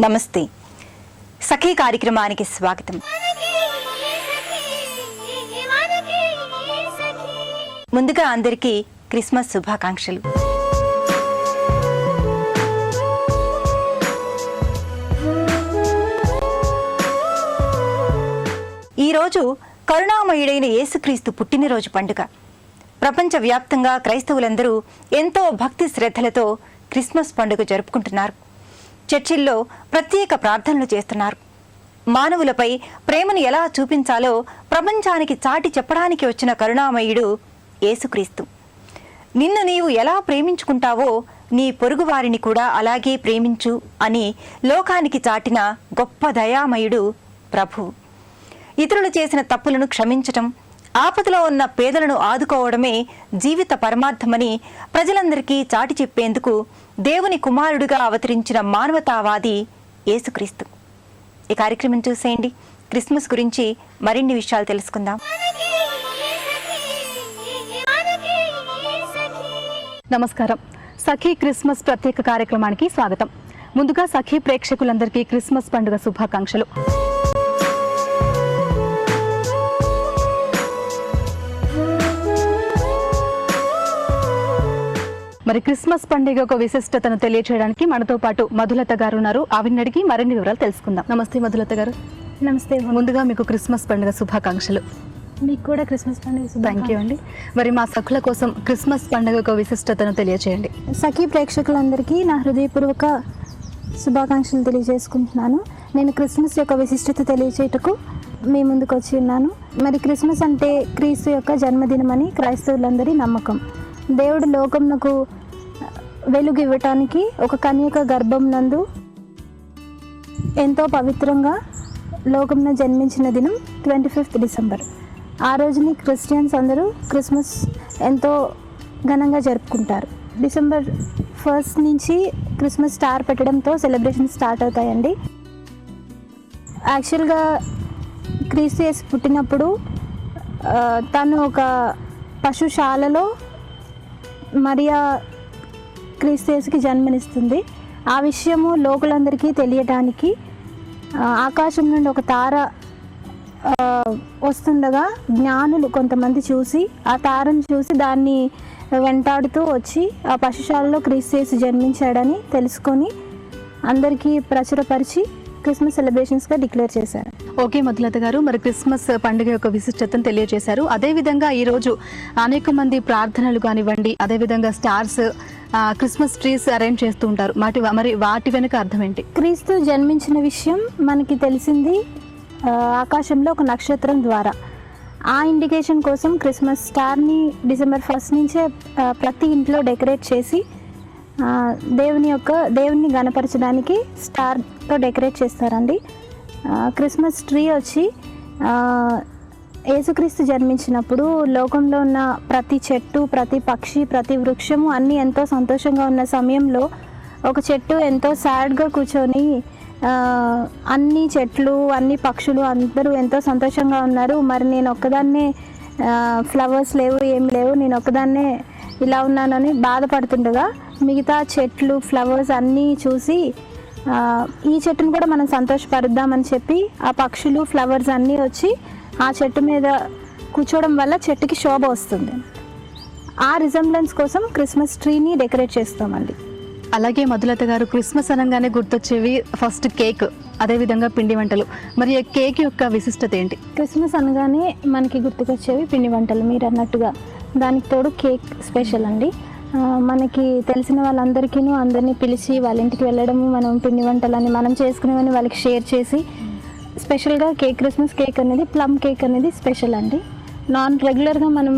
నమస్తే. సఖీ కార్యక్రమానికి స్వాగతం. ముందుగా అందరికీ క్రిస్మస్ శుభాకాంక్షలు. ఈరోజు కరుణామయుడైన యేసుక్రీస్తు పుట్టినరోజు పండుగ. ప్రపంచవ్యాప్తంగా క్రైస్తవులందరూ ఎంతో భక్తి శ్రద్ధలతో క్రిస్మస్ పండుగ జరుపుకుంటున్నారు. చర్చిల్లో ప్రత్యేక ప్రార్థనలు చేస్తున్నారు. మానవులపై ప్రేమను ఎలా చూపించాలో ప్రపంచానికి చాటి చెప్పడానికి వచ్చిన కరుణామయుడు యేసుక్రీస్తు. నిన్ను నీవు ఎలా ప్రేమించుకుంటావో నీ పొరుగువారిని కూడా అలాగే ప్రేమించు అని లోకానికి చాటిన గొప్ప దయామయుడు ప్రభువు. ఇతరులు చేసిన తప్పులను క్షమించటం, ఆపదలో ఉన్న పేదలను ఆదుకోవడమే జీవిత పరమార్థమని ప్రజలందరికీ చాటి చెప్పేందుకు దేవుని కుమారుడిగా అవతరించిన మానవతావాది యేసుక్రీస్తు. ఈ కార్యక్రమం చూసేయండి. క్రిస్మస్ గురించి మరిన్ని విషయాలు తెలుసుకుందాం. నమస్కారం. సఖీ క్రిస్మస్ ప్రత్యేక కార్యక్రమానికి స్వాగతం. ముందుగా సఖీ ప్రేక్షకులందరికీ క్రిస్మస్ పండుగ శుభాకాంక్షలు. మరి క్రిస్మస్ పండుగ ఒక విశిష్టతను తెలియచేయడానికి మనతో పాటు మధులత గారు ఉన్నారు. ఆవిడని అడిగి మరిన్ని వివరాలు తెలుసుకుందాం. నమస్తే మధులత గారు. నమస్తే. ముందుగా మీకు క్రిస్మస్ పండుగ శుభాకాంక్షలు. మీకు కూడా క్రిస్మస్ పండుగ. థ్యాంక్ యూ అండి. మరి మా సఖుల కోసం క్రిస్మస్ పండుగ ఒక విశిష్టతను తెలియచేయండి. సఖీ ప్రేక్షకులందరికీ నా హృదయపూర్వక శుభాకాంక్షలు తెలియజేసుకుంటున్నాను. నేను క్రిస్మస్ యొక్క విశిష్టత తెలియచేయటకు మీ ముందుకు వచ్చి ఉన్నాను. మరి క్రిస్మస్ అంటే క్రీస్తు యొక్క జన్మదినమని క్రైస్తవులందరి నమ్మకం. దేవుడు లోకమునకు వెలుగు ఇవ్వటానికి ఒక కన్యక గర్భం నందు ఎంతో పవిత్రంగా లోకమున జన్మించిన దినం 25th డిసెంబర్. ఆ రోజుని క్రిస్టియన్స్ అందరూ క్రిస్మస్ ఎంతో ఘనంగా జరుపుకుంటారు. డిసెంబర్ 1st నుంచి క్రిస్మస్ స్టార్ పెట్టడంతో సెలబ్రేషన్ స్టార్ట్ అవుతాయండి. యాక్చువల్గా క్రీస్తు యేసు పుట్టినప్పుడు తను ఒక పశుశాలలో మరియా క్రీస్తు యేసుకి జన్మనిస్తుంది. ఆ విషయము లోకులందరికీ తెలియటానికి ఆకాశం నుండి ఒక తార వస్తుండగా జ్ఞానులు కొంతమంది చూసి ఆ తారను చూసి దాన్ని వెంటాడుతూ వచ్చి ఆ పశుశాలలో క్రీస్తు యేసు జన్మించాడని తెలుసుకొని అందరికీ ప్రచురపరిచి క్రిస్మస్ సెలబ్రేషన్స్గా డిక్లేర్ చేశారు. ఓకే మధులత గారు, మరి క్రిస్మస్ పండుగ యొక్క విశిష్టతను తెలియజేశారు. అదేవిధంగా ఈరోజు అనేక మంది ప్రార్థనలు కానివ్వండి, అదేవిధంగా స్టార్స్, క్రిస్మస్ ట్రీస్ అరేంజ్ చేస్తూ ఉంటారు. మరి వాటి వెనుక అర్థం ఏంటి? క్రీస్తు జన్మించిన విషయం మనకి తెలిసింది ఆకాశంలో ఒక నక్షత్రం ద్వారా. ఆ ఇండికేషన్ కోసం క్రిస్మస్ స్టార్ని డిసెంబర్ 1st నుంచే ప్రతి ఇంట్లో డెకరేట్ చేసి దేవుని గణపరచడానికి స్టార్తో డెకరేట్ చేస్తారండి. క్రిస్మస్ ట్రీ వచ్చి యేసుక్రీస్తు జన్మించినప్పుడు లోకంలో ఉన్న ప్రతి చెట్టు, ప్రతి పక్షి, ప్రతి వృక్షము అన్నీ ఎంతో సంతోషంగా ఉన్న సమయంలో ఒక చెట్టు ఎంతో సాడ్గా కూర్చొని అన్ని చెట్లు, అన్ని పక్షులు అందరూ ఎంతో సంతోషంగా ఉన్నారు. మరి నేను ఒక్కదాన్నే ఫ్లవర్స్ లేవు, ఏం లేవు, నేను ఒక్కదాన్నే ఇలా ఉన్నానని బాధపడుతుండగా మిగతా చెట్లు, ఫ్లవర్స్ అన్నీ చూసి ఈ చెట్టును కూడా మనం సంతోషపరుద్దామని చెప్పి ఆ పక్షులు, ఫ్లవర్స్ అన్నీ వచ్చి ఆ చెట్టు మీద కూర్చోవడం వల్ల చెట్టుకి శోభ వస్తుంది. ఆ రిజంబ్లెన్స్ కోసం క్రిస్మస్ ట్రీని డెకరేట్ చేస్తామండి. అలాగే మధులత గారు, క్రిస్మస్ అనగానే గుర్తొచ్చేవి ఫస్ట్ కేక్, అదేవిధంగా పిండి వంటలు. మరి కేక్ యొక్క విశిష్టత ఏంటి? క్రిస్మస్ అనగానే మనకి గుర్తుకొచ్చేవి పిండి వంటలు, మీరు అన్నట్టుగా. దానికి తోడు కేక్ స్పెషల్ అండి. మనకి తెలిసిన వాళ్ళందరికీ అందరినీ పిలిచి వాళ్ళ ఇంటికి వెళ్ళడము, మనం పిండి వంటలని మనం చేసుకునేవని వాళ్ళకి షేర్ చేసి స్పెషల్గా కేక్, క్రిస్మస్ కేక్ అనేది, ప్లమ్ కేక్ అనేది స్పెషల్ అండి. రెగ్యులర్గా మనం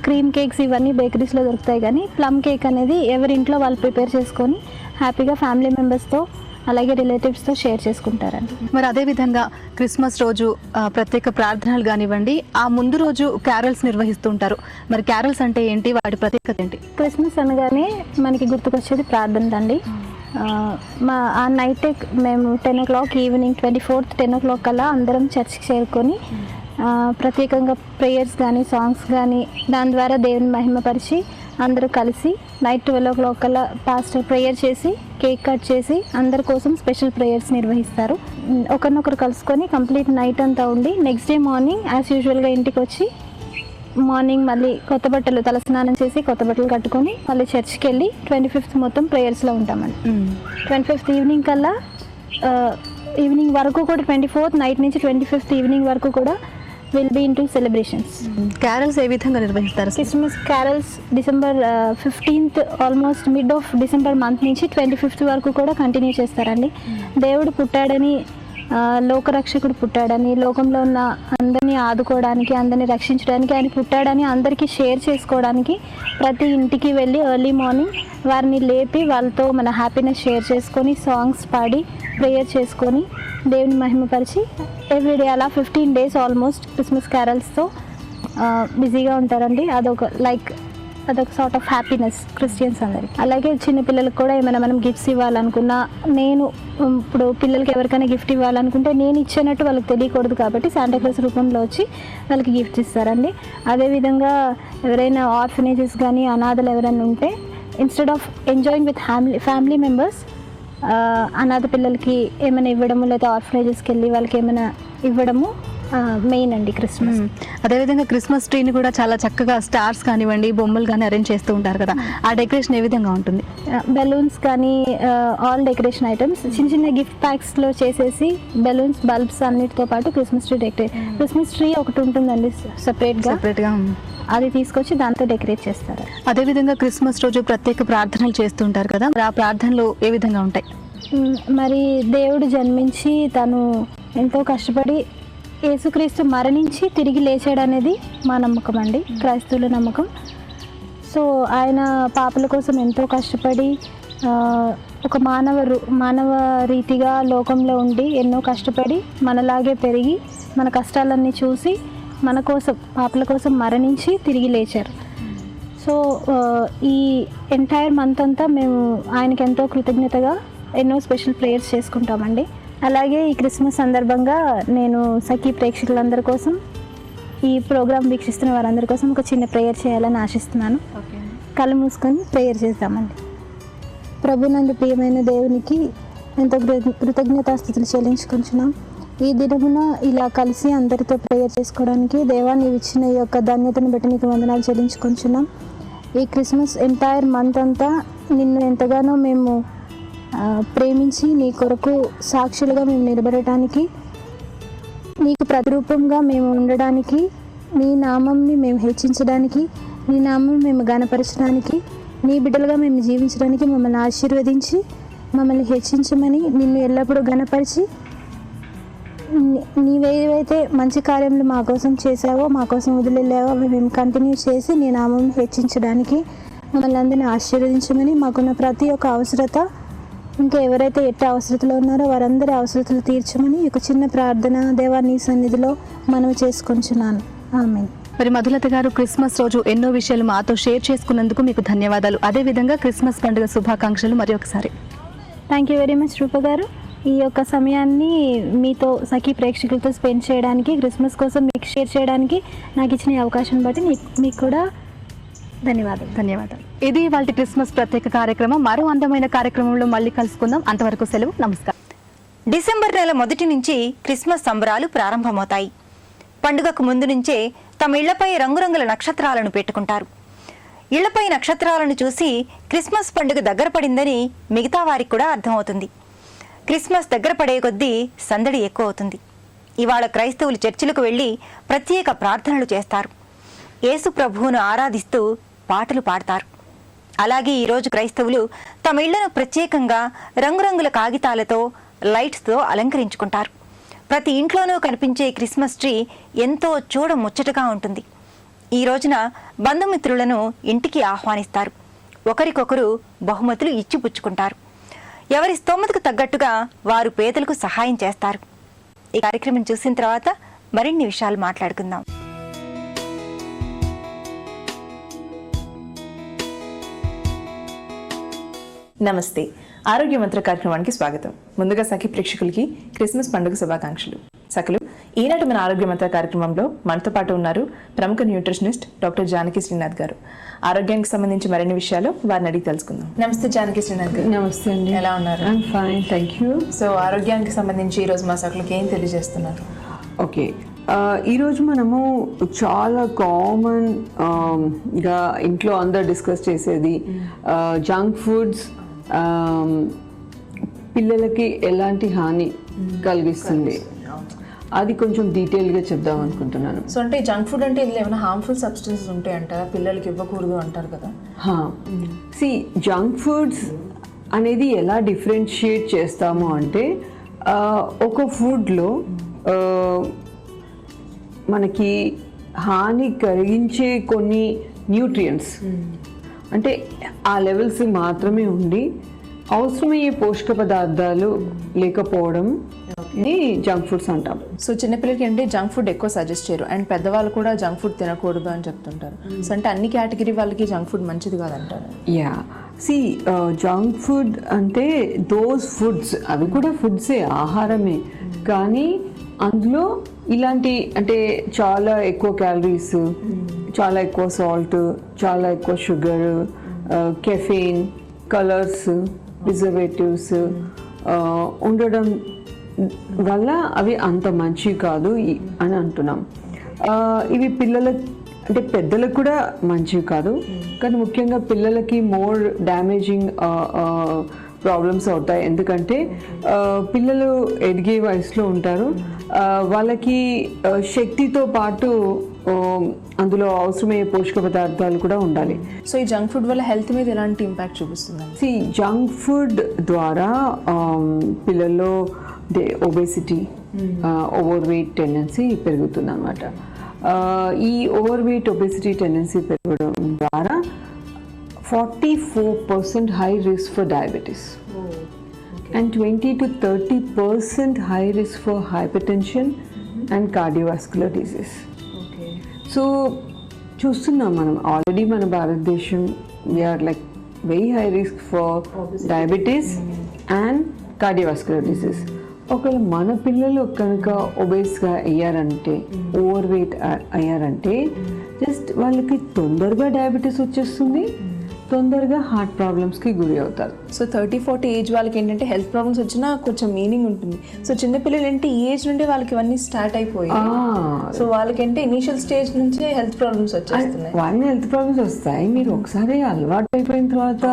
క్రీమ్ కేక్స్ ఇవన్నీ బేకరీస్లో దొరుకుతాయి, కానీ ప్లమ్ కేక్ అనేది ఎవరి ఇంట్లో వాళ్ళు ప్రిపేర్ చేసుకొని హ్యాపీగా ఫ్యామిలీ మెంబర్స్తో అలాగే రిలేటివ్స్తో షేర్ చేసుకుంటారండి. మరి అదేవిధంగా క్రిస్మస్ రోజు ప్రత్యేక ప్రార్థనలు కానివ్వండి, ఆ ముందు రోజు క్యారల్స్ నిర్వహిస్తూ ఉంటారు. మరి క్యారల్స్ అంటే ఏంటి, వాటి ప్రత్యేకత ఏంటి? క్రిస్మస్ అనగానే మనకి గుర్తుకొచ్చేది ప్రార్థనలు అండి. ఆ నైట్ మేము 10 o'clock ఈవినింగ్ 24th 10 o'clock కల్లా అందరం చర్చ్కి చేరుకొని ప్రత్యేకంగా ప్రేయర్స్ కానీ, సాంగ్స్ కానీ, దాని ద్వారా దేవుని మహిమపరిచి అందరూ కలిసి నైట్ 12 కల్లా పాస్టర్ ప్రేయర్ చేసి కేక్ కట్ చేసి అందరి కోసం స్పెషల్ ప్రేయర్స్ నిర్వహిస్తారు. ఒకరినొకరు కలుసుకొని కంప్లీట్ నైట్ అంతా ఉండి నెక్స్ట్ డే మార్నింగ్ యాజ్ యూజువల్గా ఇంటికి వచ్చి మార్నింగ్ మళ్ళీ కొత్త బట్టలు తలస్నానం చేసి కొత్త బట్టలు కట్టుకొని మళ్ళీ చర్చ్కి వెళ్ళి 25th మొత్తం ప్రేయర్స్లో ఉంటామండి. 25th ఈవినింగ్ కల్లా ఈవినింగ్ వరకు కూడా 24th నైట్ నుంచి 25th ఈవినింగ్ వరకు కూడా will be in to celebrations. Carols ఏ విధంగా నిర్వహిస్తారు? Christmas carols December 15th almost mid of December month నుంచి 25th వరకు కూడా కంటిన్యూ చేస్తారండి. దేవుడు పుట్టాడని, లోకరక్షకుడు పుట్టాడని, లోకంలో ఉన్న అందరినీ ఆదుకోవడానికి, అందరినీ రక్షించడానికి ఆయన పుట్టాడని అందరికీ షేర్ చేసుకోవడానికి ప్రతి ఇంటికి వెళ్ళి ఎర్లీ మార్నింగ్ వారిని లేపి వాళ్ళతో మన హ్యాపీనెస్ షేర్ చేసుకొని సాంగ్స్ పాడి ప్రేయర్ చేసుకొని దేవుని మహిమపరిచి ఎవ్రీడే అలా 15 days ఆల్మోస్ట్ క్రిస్మస్ క్యారల్స్తో బిజీగా ఉంటారండి. అదొక సార్ట్ ఆఫ్ హ్యాపీనెస్ క్రిస్టియన్స్ అందరికి. అలాగే చిన్నపిల్లలకు కూడా ఏమైనా మనం గిఫ్ట్స్ ఇవ్వాలనుకున్నా, నేను ఇప్పుడు పిల్లలకి ఎవరికైనా గిఫ్ట్ ఇవ్వాలనుకుంటే నేను ఇచ్చినట్టు వాళ్ళకి తెలియకూడదు కాబట్టి శాంటాక్లాస్ రూపంలో వచ్చి వాళ్ళకి గిఫ్ట్స్ ఇస్తారండి. అదేవిధంగా ఎవరైనా ఆర్ఫనేజెస్ కానీ అనాథలు ఎవరైనా ఉంటే instead of enjoying with family members అనాథ పిల్లలకి ఏమైనా ఇవ్వడము, లేదా ఆర్ఫనేజెస్కి వెళ్ళి వాళ్ళకి ఏమైనా ఇవ్వడము మెయిన్ అండి క్రిస్మస్. అదేవిధంగా క్రిస్మస్ ట్రీని కూడా చాలా చక్కగా స్టార్స్ కానివ్వండి, బొమ్మలు కానీ అరేంజ్ చేస్తూ ఉంటారు కదా, ఆ డెకరేషన్ ఏ విధంగా ఉంటుంది? బెలూన్స్ కానీ ఆల్ డెకరేషన్ ఐటమ్స్ చిన్న చిన్న గిఫ్ట్ ప్యాక్స్లో చేసేసి బెలూన్స్, బల్బ్స్ అన్నిటితో పాటు క్రిస్మస్ ట్రీ ఒకటి ఉంటుందండి సెపరేట్గా, అది తీసుకొచ్చి దాంతో డెకరేట్ చేస్తారు. అదేవిధంగా క్రిస్మస్ రోజు ప్రత్యేక ప్రార్థనలు చేస్తుంటారు కదా, ఆ ప్రార్థనలు ఏ విధంగా ఉంటాయి? మరి దేవుడు జన్మించి తను ఎంతో కష్టపడి యేసుక్రీస్తు మరణించి తిరిగి లేచాడు అనేది మా నమ్మకం అండి, క్రైస్తవుల నమ్మకం. సో ఆయన పాపల కోసం ఎంతో కష్టపడి ఒక మానవ రీతిగా లోకంలో ఉండి ఎన్నో కష్టపడి మనలాగే పెరిగి మన కష్టాలన్నీ చూసి మన కోసం పాపల కోసం మరణించి తిరిగి లేచారు. సో ఈ ఎంటైర్ మంత్ అంతా మేము ఆయనకి ఎంతో కృతజ్ఞతగా ఎన్నో స్పెషల్ ప్రేయర్స్ చేసుకుంటామండి. అలాగే ఈ క్రిస్మస్ సందర్భంగా నేను సఖీ ప్రేక్షకులందరి కోసం, ఈ ప్రోగ్రాం వీక్షిస్తున్న వారందరి కోసం ఒక చిన్న ప్రేయర్ చేయాలని ఆశిస్తున్నాను. కళ్ళు మూసుకొని ప్రేయర్ చేద్దామండి. ప్రభునందు ప్రియమైన దేవునికి ఎంతో కృతజ్ఞతాస్తుతులు చెల్లించుకుంటున్నాం. ఈ దినమున ఇలా కలిసి అందరితో ప్రేయర్ చేసుకోవడానికి దేవా నీవు ఇచ్చిన ఈ యొక్క ధన్యతను బట్టి నీకు వందనాలు చెల్లించుకుంటున్నాం. ఈ క్రిస్మస్ ఎంటైర్ మంత్ అంతా నిన్ను ఎంతగానో మేము ప్రేమించి నీ కొరకు సాక్షులుగా మేము నిలబడటానికి, నీకు ప్రతిరూపంగా మేము ఉండడానికి, నీ నామంని మేము హెచ్చించడానికి, నీ నామం మేము గణపరచడానికి, నీ బిడ్డలుగా మేము జీవించడానికి మమ్మల్ని ఆశీర్వదించి మమ్మల్ని హెచ్చించమని, నిన్ను ఎల్లప్పుడూ గణపరిచి నీవేవైతే మంచి కార్యములు మా కోసం చేసావో, మా కోసం వదిలేవో అవి మేము కంటిన్యూ చేసి నీ నామం హెచ్చించడానికి మమ్మల్ని అందరినీ ఆశీర్వదించమని, మాకున్న ప్రతి ఒక్క అవసరత, ఇంకా ఎవరైతే ఎట్ట అవసరతలో ఉన్నారో వారందరి అవసరతలు తీర్చమని ఒక చిన్న ప్రార్థన దేవా నీ సన్నిధిలో మనవి చేసుకుంటున్నాను. ఆమేన్. మరి మధులత గారు, క్రిస్మస్ రోజు ఎన్నో విషయాలు మాతో షేర్ చేసుకున్నందుకు మీకు ధన్యవాదాలు. అదేవిధంగా క్రిస్మస్ పండుగ శుభాకాంక్షలు మరి ఒకసారి. థ్యాంక్ యూ వెరీ మచ్ రూప గారు. ఈ యొక్క సమయాన్ని మీతో సఖీ ప్రేక్షకులతో స్పెండ్ చేయడానికి, క్రిస్మస్ కోసం మీకు షేర్ చేయడానికి నాకు ఇచ్చిన అవకాశం బట్టి మీకు కూడా ధన్యవాదాలు. ఇది వాళ్ళ క్రిస్మస్ ప్రత్యేక కార్యక్రమం. మరో అందమైన కార్యక్రమంలో మళ్ళీ కలుసుకుందాం. అంతవరకు సెలవు, నమస్కారం. డిసెంబర్ నెల మొదటి నుంచి క్రిస్మస్ సంబరాలు ప్రారంభమవుతాయి. పండుగకు ముందు నుంచే తమ ఇళ్లపై రంగురంగుల నక్షత్రాలను పెట్టుకుంటారు. ఇళ్లపై నక్షత్రాలను చూసి క్రిస్మస్ పండుగ దగ్గర పడిందని మిగతా వారికి కూడా అర్థమవుతుంది. క్రిస్మస్ దగ్గర పడే కొద్దీ సందడి ఎక్కువ అవుతుంది. ఇవాళ క్రైస్తవులు చర్చిలకు వెళ్లి ప్రత్యేక ప్రార్థనలు చేస్తారు. యేసు ప్రభువును ఆరాధిస్తూ పాటలు పాడతారు. అలాగే ఈరోజు క్రైస్తవులు తమ ఇళ్లను ప్రత్యేకంగా రంగురంగుల కాగితాలతో, లైట్స్తో అలంకరించుకుంటారు. ప్రతి ఇంట్లోనూ కనిపించే క్రిస్మస్ ట్రీ ఎంతో చూడముచ్చటగా ఉంటుంది. ఈ రోజున బంధుమిత్రులను ఇంటికి ఆహ్వానిస్తారు. ఒకరికొకరు బహుమతులు ఇచ్చిపుచ్చుకుంటారు. ఎవరి స్తోమతకు తగ్గట్టుగా వారు పేదలకు సహాయం చేస్తారు. ఈ కార్యక్రమం చూసిన తర్వాత మరిన్ని విషయాలు మాట్లాడుకుందాం. నమస్తే. ఆరోగ్య మంత్ర కార్యక్రమానికి స్వాగతం. ముందుగా సఖి ప్రేక్షకులకి క్రిస్మస్ పండుగ శుభాకాంక్షలు. సఖలు, ఈనాటి మన ఆరోగ్యమంత్ర కార్యక్రమంలో మనతో పాటు ఉన్నారు ప్రముఖ న్యూట్రిషనిస్ట్ డాక్టర్ జానకి శ్రీనాథ్ గారు. ఆరోగ్యానికి సంబంధించి మరిన్ని విషయాలు వారిని అడిగి తెలుసుకుందాం. నమస్తే జానకి శ్రీనాథ్ గారు. నమస్తే అండి. ఎలా ఉన్నారు? I'm fine, thank you. So ఆరోగ్యానికి సంబంధించి ఈరోజు మా సకులకి ఏం తెలియజేస్తున్నారు? ఓకే, ఈరోజు మనము చాలా కామన్గా ఇంట్లో అందరు డిస్కస్ చేసేది జంక్ ఫుడ్స్ పిల్లలకి ఎలాంటి హాని కలిగిస్తుంది, అది కొంచెం డీటెయిల్గా చెప్దాం అనుకుంటున్నాను. సో అంటే జంక్ ఫుడ్ అంటే ఇందులో ఏమైనా హార్మ్ఫుల్ సబ్స్టెన్సెస్ ఉంటాయి అంటారా? పిల్లలకి ఇవ్వకూడదు అంటారు కదా. జంక్ ఫుడ్స్ అనేది ఎలా డిఫరెన్షియేట్ చేస్తాము అంటే ఒక ఫుడ్లో మనకి హాని కలిగించే కొన్ని న్యూట్రియంట్స్ అంటే ఆ లెవెల్స్ మాత్రమే ఉండి అవసరమయ్యే పోషక పదార్థాలు లేకపోవడం జంక్ ఫుడ్స్ అంటాం. సో చిన్నపిల్లలకి అంటే జంక్ ఫుడ్ ఎక్కువ సజెస్ట్ చేయరు, అండ్ పెద్దవాళ్ళు కూడా జంక్ ఫుడ్ తినకూడదు అని చెప్తుంటారు. సో అంటే అన్ని కేటగిరీ వాళ్ళకి జంక్ ఫుడ్ మంచిది కాదంటారు. జంక్ ఫుడ్ అంటే దోస్ ఫుడ్స్, అవి కూడా ఫుడ్సే, ఆహారమే, కానీ అందులో ఇలాంటి అంటే చాలా ఎక్కువ క్యాలరీస్, చాలా ఎక్కువ సాల్ట్, చాలా ఎక్కువ షుగర్, కెఫెయిన్, కలర్స్, ప్రిజర్వేటివ్స్ ఉండడం వల్ల అవి అంత మంచివి కాదు అని అంటున్నాం. ఇవి పిల్లలకి అంటే పెద్దలకు కూడా మంచివి కాదు, కానీ ముఖ్యంగా పిల్లలకి మోర్ డ్యామేజింగ్ ప్రాబ్లమ్స్ అవుతాయి. ఎందుకంటే పిల్లలు ఎదిగే వయసులో ఉంటారు, వాళ్ళకి శక్తితో పాటు అందులో అవసరమయ్యే పోషక పదార్థాలు కూడా ఉండాలి. సో ఈ జంక్ ఫుడ్ వల్ల హెల్త్ మీద ఎలాంటి ఇంపాక్ట్ చూపిస్తుంది? జంక్ ఫుడ్ ద్వారా పిల్లల్లో ఒబేసిటీ, ఓవర్ వెయిట్ టెండెన్సీ పెరుగుతుంది అన్నమాట. ఈ ఓవర్ వెయిట్ ఒబేసిటీ టెండెన్సీ పెరగడం ద్వారా 44% high risk for diabetes and 20 to 30% high risk for hypertension and cardiovascular disease. So చూస్తున్నాం మనం ఆల్రెడీ మన భారతదేశం we are like very high risk for diabetes and cardiovascular disease. ఒకవేళ మన పిల్లలు కనుక ఒబేస్గా అయ్యారంటే, ఓవర్ వెయిట్ అయ్యారంటే జస్ట్ వాళ్ళకి తొందరగా డయాబెటీస్ వచ్చేస్తుంది, తొందరగా హార్ట్ ప్రాబ్లమ్స్కి గురి అవుతారు. సో 30-40 ఏజ్ వాళ్ళకి ఏంటంటే హెల్త్ ప్రాబ్లమ్స్ వచ్చినా కొంచెం మీనింగ్ ఉంటుంది. సో చిన్నపిల్లలు ఏంటి ఈ ఏజ్ నుండి వాళ్ళకి ఇవన్నీ స్టార్ట్ అయిపోయి, సో వాళ్ళకంటే ఇనీషియల్ స్టేజ్ నుంచే హెల్త్ ప్రాబ్లమ్స్ వచ్చేస్తున్నాయి. వాళ్ళని హెల్త్ ప్రాబ్లమ్స్ వస్తాయి. మీరు ఒకసారి అలవాటు అయిపోయిన తర్వాత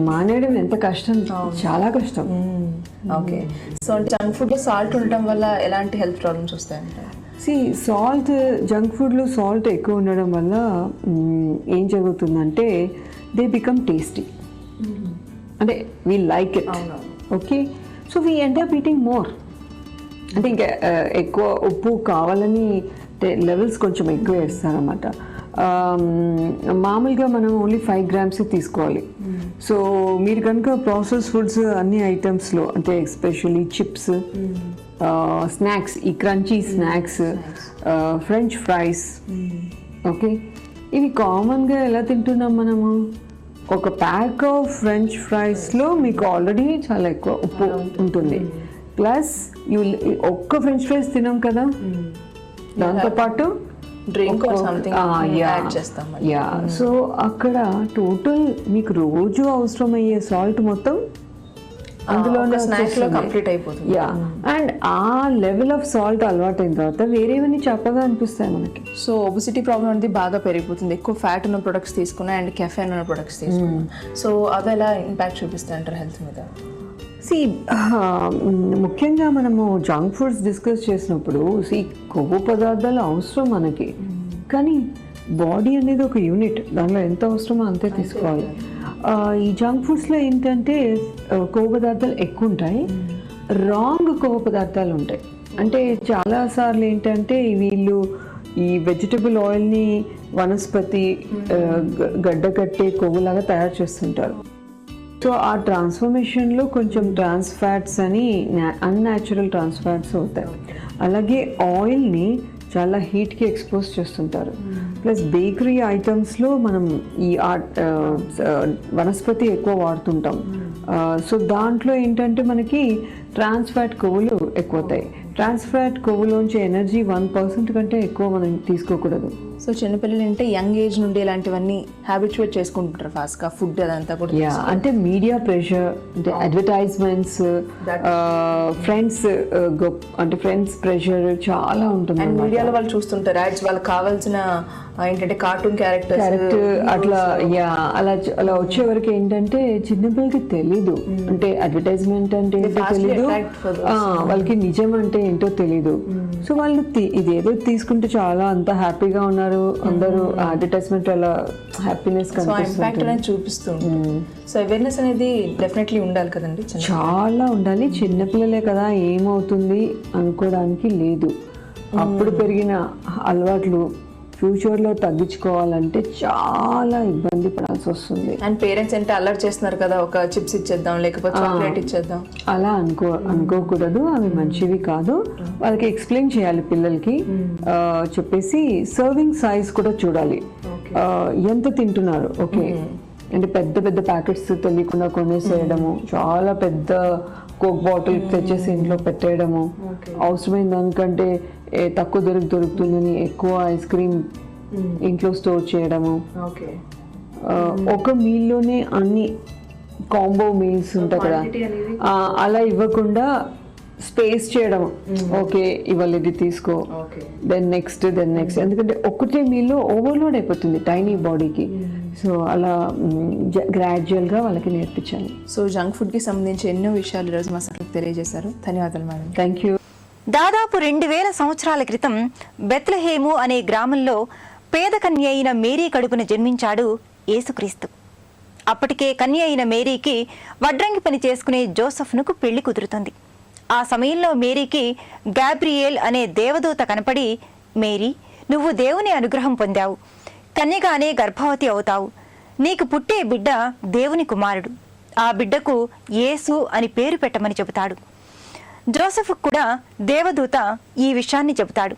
మానేయడం ఎంత కష్టం, చాలా కష్టం. ఓకే, సో అంటే జంక్ ఫుడ్లో సాల్ట్ ఉండటం వల్ల ఎలాంటి హెల్త్ ప్రాబ్లమ్స్ వస్తాయంటారు? సాల్ట్, జంక్ ఫుడ్లో సాల్ట్ ఎక్కువ ఉండడం వల్ల ఏం జరుగుతుందంటే దే బికమ్ టేస్టీ, అంటే we like it. Okay, so we end up eating more. అంటే ఇంకా ఎక్కువ ఉప్పు కావాలని లెవెల్స్ కొంచెం ఎక్కువ వేస్తారన్నమాట. మామూలుగా మనం ఓన్లీ 5 grams తీసుకోవాలి. సో మీరు కనుక ప్రాసెస్ ఫుడ్స్ అన్ని ఐటమ్స్లో అంటే ఎస్పెషల్లీ చిప్స్, స్నాక్స్, ఈ crunchy snacks, French fries, okay, ఇవి కామన్గా ఎలా తింటున్నాం మనము? ఒక ప్యాక్ ఆఫ్ ఫ్రెంచ్ ఫ్రైస్లో మీకు ఆల్రెడీ చాలా ఎక్కువ ఉప్పు ఉంటుంది, ప్లస్ ఒక్క ఫ్రెంచ్ ఫ్రైస్ తినాం కదా, దాంతోపాటు డ్రింక్ యాడ్ చేస్తాం. సో అక్కడ టోటల్ మీకు రోజు అవసరమయ్యే సాల్ట్ మొత్తం అందులోనే కంప్లీట్ అయిపోతుంది. అండ్ ఆ లెవెల్ ఆఫ్ సాల్ట్ అలవాటు అయిన తర్వాత వేరేవన్నీ చప్పగా అనిపిస్తాయి మనకి. సో ఒబిసిటీ ప్రాబ్లం అనేది బాగా పెరిగిపోతుంది, ఎక్కువ ఫ్యాట్ ఉన్న ప్రొడక్ట్స్ తీసుకున్నా అండ్ కెఫెన్ ఉన్న ప్రొడక్ట్స్ తీసుకున్నా. సో అవి ఎలా ఇంపాక్ట్ చూపిస్తాయి అంటారు హెల్త్ మీద? ముఖ్యంగా మనము జంక్ ఫుడ్స్ డిస్కస్ చేసినప్పుడు కొవ్వు పదార్థాలు అవసరం మనకి, కానీ బాడీ అనేది ఒక యూనిట్, దానిలో ఎంత అవసరమో అంతే తీసుకోవాలి. ఈ జంక్ ఫుడ్స్లో ఏంటంటే కొవ్వు పదార్థాలు ఎక్కువ ఉంటాయి, రాంగ్ కొవ్వు పదార్థాలు ఉంటాయి. అంటే చాలాసార్లు ఏంటంటే వీళ్ళు ఈ వెజిటబుల్ ఆయిల్ని వనస్పతి గడ్డ కట్టే కొవ్వులాగా తయారు చేస్తుంటారు. సో ఆ ట్రాన్స్ఫర్మేషన్లో కొంచెం ట్రాన్స్ ఫ్యాట్స్ అని అన్యాచురల్ ట్రాన్స్ ఫ్యాట్స్ అవుతాయి. అలాగే ఆయిల్ని చాలా హీట్కి ఎక్స్పోజ్ చేస్తుంటారు. ప్లస్ బేకరీ ఐటమ్స్లో మనం ఈ వనస్పతి ఎక్కువ వాడుతుంటాం. సో దాంట్లో ఏంటంటే మనకి ట్రాన్స్ ఫ్యాట్ కొవ్వులు ఎక్కువ అవుతాయి. ట్రాన్స్ ఫ్యాట్ కొవ్వులోంచి ఎనర్జీ 1% కంటే ఎక్కువ మనం తీసుకోకూడదు. సో చిన్నపిల్లలు అంటే యంగ్ ఏజ్ నుండి ఇలాంటివన్నీ హ్యాబిచువేట్ చేసుకుంటుంటారు ఫాస్ట్గా ఫుడ్ అదంతా కూడా. యా, అంటే మీడియా ప్రెషర్, అంటే అడ్వర్టైజ్మెంట్స్, ఫ్రెండ్స్ అంటే ఫ్రెండ్స్ ప్రెషర్ చాలా ఉంటుంది. అండ్ మీడియాలో వాళ్ళు చూస్తుంటారు యాడ్స్, వాళ్ళకి కావాల్సిన ఏంటంటే కార్టూన్ క్యారెక్టర్ అట్లా. యా, అలా వచ్చే వరకు ఏంటంటే చిన్నపిల్లలకి తెలీదు, అంటే అడ్వర్టైజ్మెంట్ అంటే ఏంటో తెలీదు, వాళ్ళకి నిజం అంటే ఏంటో తెలీదు. సో వాళ్ళు ఇదేదో తీసుకుంటే చాలా అంత హ్యాపీగా ఉన్నారు అందరూ, అడ్వర్టైజ్మెంట్ అలా హ్యాపీనెస్ కనిపిస్తుంది, చూపిస్తుంది. సో అవేర్నెస్ అనేది డెఫినెట్లీ ఉండాలి కదండి, చాలా ఉండాలి. చిన్నపిల్లలే కదా ఏమవుతుంది అనుకోవడానికి లేదు. అప్పుడు పెరిగిన అలవాట్లు ఫ్యూచర్లో తగ్గించుకోవాలంటే చాలా ఇబ్బంది పడాల్సి వస్తుంది. అండ్ పేరెంట్స్ అంటే అలర్ట్ చేస్తున్నారు కదా, ఒక చిప్స్ ఇచ్చేద్దాం లేకపోతే చాక్లెట్ ఇచ్చేద్దాం, అలా అనుకోకూడదు. అవి మంచివి కాదు. వాళ్ళకి ఎక్స్ప్లెయిన్ చేయాలి పిల్లలకి, చెప్పేసి సర్వింగ్ సైజ్ కూడా చూడాలి, ఎంత తింటున్నారు. ఓకే, అంటే పెద్ద పెద్ద ప్యాకెట్స్ తెలియకుండా కొనేసేయడము, చాలా పెద్ద కోక్ బాటిల్ తెచ్చేసి ఇంట్లో పెట్టేయడము, అవసరమైన దానికంటే తక్కువ దొరుకుతుందని ఎక్కువ ఐస్ క్రీమ్ ఇంట్లో స్టోర్ చేయడము, ఒక మీల్లోనే అన్ని కాంబో మీల్స్ ఉంటాయి కదా, అలా ఇవ్వకుండా స్పేస్ చేయడం. ఓకే, ఇవాళ ఇది తీసుకో, దెన్ నెక్స్ట్, ఎందుకంటే ఒకటే మీల్లో ఓవర్లోడ్ అయిపోతుంది టైనీ బాడీకి. సో అలా గ్రాడ్యువల్గా వాళ్ళకి నేర్పించాలి. సో జంక్ ఫుడ్కి సంబంధించి ఎన్నో విషయాలు ఈరోజు మా సార్కి తెలియజేశారు. ధన్యవాదాలు మేడం. Thank you. దాదాపు 2000 సంవత్సరాల క్రితం బెత్లెహేము అనే గ్రామంలో పేద కన్య అయిన మేరీ కడుపున జన్మించాడు యేసుక్రీస్తు. అప్పటికే కన్య అయిన మేరీకి వడ్రంగి పని చేసుకునే జోసెఫ్నుకు పెళ్లి కుదురుతుంది. ఆ సమయంలో మేరీకి గాబ్రియేల్ అనే దేవదూత కనపడి, మేరీ, నువ్వు దేవుని అనుగ్రహం పొందావు, కన్యగానే గర్భవతి అవుతావు, నీకు పుట్టే బిడ్డ దేవుని కుమారుడు, ఆ బిడ్డకు యేసు అని పేరు పెట్టమని చెబుతాడు. జోసెఫ్ కూడా దేవదూత ఈ విషయాన్ని చెబుతాడు.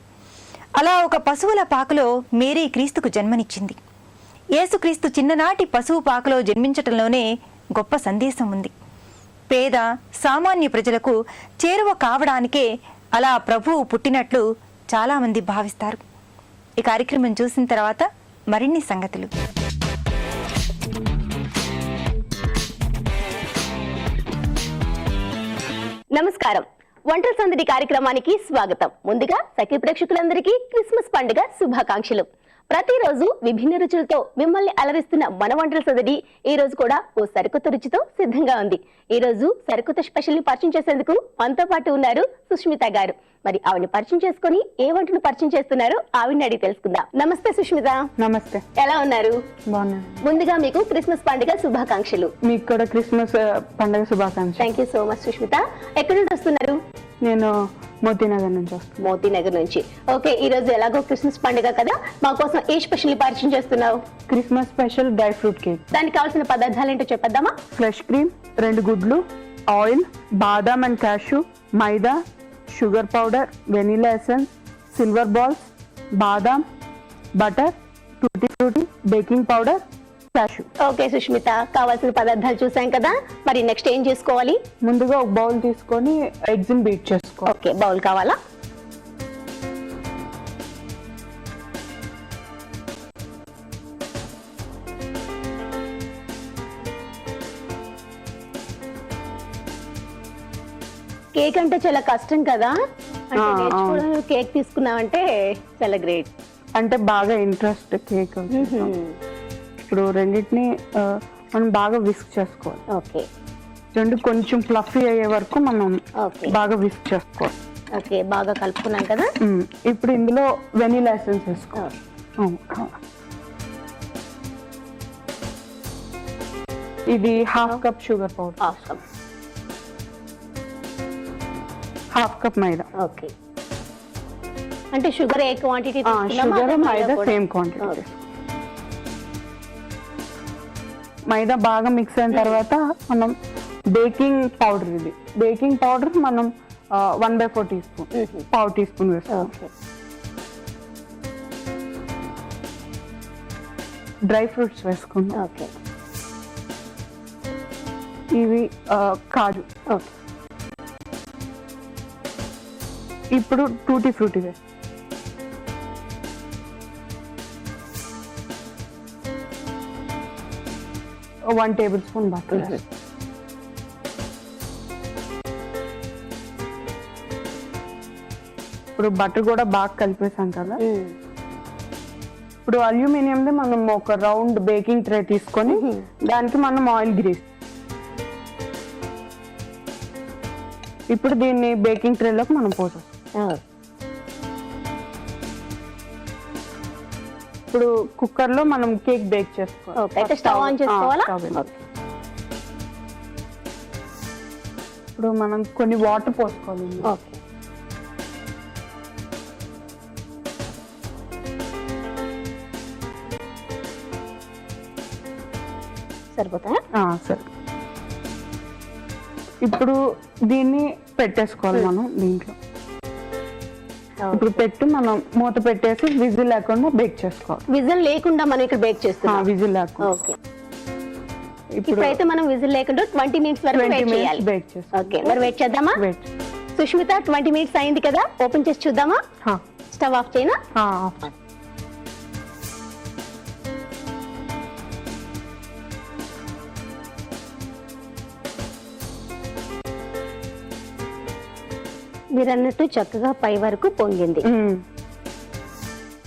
అలా ఒక పశువుల పాకలో మేరీ క్రీస్తుకు జన్మనిచ్చింది. యేసుక్రీస్తు చిన్ననాటి పశువు పాకలో జన్మించటంలోనే గొప్ప సందేశం ఉంది. పేద సామాన్య ప్రజలకు చేరువ కావడానికే అలా ప్రభువు పుట్టినట్లు చాలామంది భావిస్తారు. ఈ కార్యక్రమం చూసిన తర్వాత మరిన్ని సంగతులు. నమస్కారం, వంటల సందడి కార్యక్రమానికి స్వాగతం. ముందుగా సఖీ ప్రేక్షకులందరికీ క్రిస్మస్ పండుగ శుభాకాంక్షలు. ప్రతిరోజు విభిన్న రుచులతో మిమ్మల్ని అలరిస్తున్న మన వంటల సందడి ఈ రోజు కూడా ఓ సరికొత్త రుచితో సిద్ధంగా ఉంది. ఈ రోజు సరికొత్త స్పెషల్ ని పరిచయం చేసేందుకు మనతో పాటు ఉన్నారు సుష్మిత గారు. మరి ఆవిడని పరిచయం చేసుకుని ఏ వంటను పరిచయం చేస్తున్నారో ఆవిడని అడిగి తెలుసుకుందాం. నమస్తే సుష్మిత. నమస్తే. ఎలా ఉన్నారు? బాగున్నాను. ముందుగా మీకు క్రిస్మస్ పండుగ శుభాకాంక్షలు. మీకు కూడా క్రిస్మస్ పండుగ శుభాకాంక్షలు. Thank you so much Sushmita. ఎక్కడి నుండి వస్తున్నారు? నేను మోతీనగర్ నుంచి వస్తాను. మోతీనగర్ నుంచి. ఓకే, ఈ రోజు ఎలాగో క్రిస్మస్ పండుగ కదా, మా కోసం ఏ స్పెషల్ పరిచయం చేస్తున్నావు? Christmas special dry fruit cake. దానికి కావాల్సిన పదార్థాలు ఏంటో చెప్పేద్దామా? ఫ్రెష్ క్రీమ్, 2 గుడ్లు, ఆయిల్, బాదాం and cashew, maida, sugar powder, vanilla essence, silver balls, బాదాం, butter, tutti frutti, baking powder, cashew. Okay Sushmita, కావాల్సిన పదార్థాలు చూసాం కదా, మరి నెక్స్ట్ ఏం చేసుకోవాలి? ముందుగా ఒక బౌల్ తీసుకొని ఎగ్స్ ని బీట్ చేసుకో. ఓకే, బౌల్ కావాలా? కేక్ అంటే చాలా కష్టం కదా, అంటే నేర్చుకోవడానికి కేక్ తీసుకున్నామంటే చాలా గ్రేట్. అంటే బాగా ఇంట్రెస్ట్ కేక్. ఇప్పుడు రెండింటిని మనం బాగా విస్క్ చేసుకోవాలి. ఓకే, రెండు కొంచెం ఫ్లఫీ అయ్యే వరకు మనం ఓకే బాగా విస్క్ చేసుకోవాలి. ఓకే, బాగా కలుపుకున్నాం కదా. ఇప్పుడు ఇందులో వెనిలా ఎసెన్స్ వేసుకోవాలి. ఇది half cup sugar powder, half cup maida. Okay, అంటే షుగర్ ఏ quantity? Sugar maida same quantity. Maida బాగా మిక్స్ అయిన తర్వాత మనం బేకింగ్ పౌడర్, ఇది బేకింగ్ పౌడర్ మనం 1/4 టీ స్పూన్, పావు టీ స్పూన్ వేస్తాం. డ్రై ఫ్రూట్స్ వేసుకుంటాం. ఓకే, ఇవి కాజు. ఓకే, ఇప్పుడు టూటీ ఫ్రూటీ వేసి 1 టేబుల్ స్పూన్ బటర్. ఇప్పుడు బటర్ కూడా బాగా కలిపేసాం కదా. ఇప్పుడు అల్యూమినియంది మనం ఒక రౌండ్ బేకింగ్ ట్రే తీసుకొని దానికి మనం ఆయిల్ గ్రీస్. ఇప్పుడు దీన్ని బేకింగ్ ట్రేలోకి మనం పోసేస్తాం. ఇప్పుడు కుక్కర్ లో మనం కేక్ బేక్ చేసుకోవాలి. స్టవ్ ఆన్ చేసుకోవాలా? ఇప్పుడు మనం కొన్ని వాటర్ పోసుకోవాలి. ఓకే. సరిపోతాయా? సరే. ఇప్పుడు దీన్ని పెట్టేసుకోవాలి మనం దీంట్లో. ఇప్పుడు పెట్టి మనం మూత పెట్టేసి విజిల్ లేకుండా బేక్ చేసుకోవాలి. విజిల్ లేకుండా మనం ఇక్కడ బేక్ చేస్తున్నాం. విజిల్ లేకుండా. ఓకే. ఇప్పుడైతే మనం విజిల్ లేకుండా 20 మినిట్స్ వరకు వెయిట్ చేయాలి. బేక్ చేసుకోవాలి. ఓకే, మరి వెయిట్ చేద్దామా? వెయిట్. సుష్మిత 20 మినిట్స్ అయింది కదా, ఓపెన్ చేసి చూద్దామా? స్టవ్ ఆఫ్ చేయనా? ఆఫ్. మీరు అన్నట్టు చక్కగా పై వరకు పొంగింది.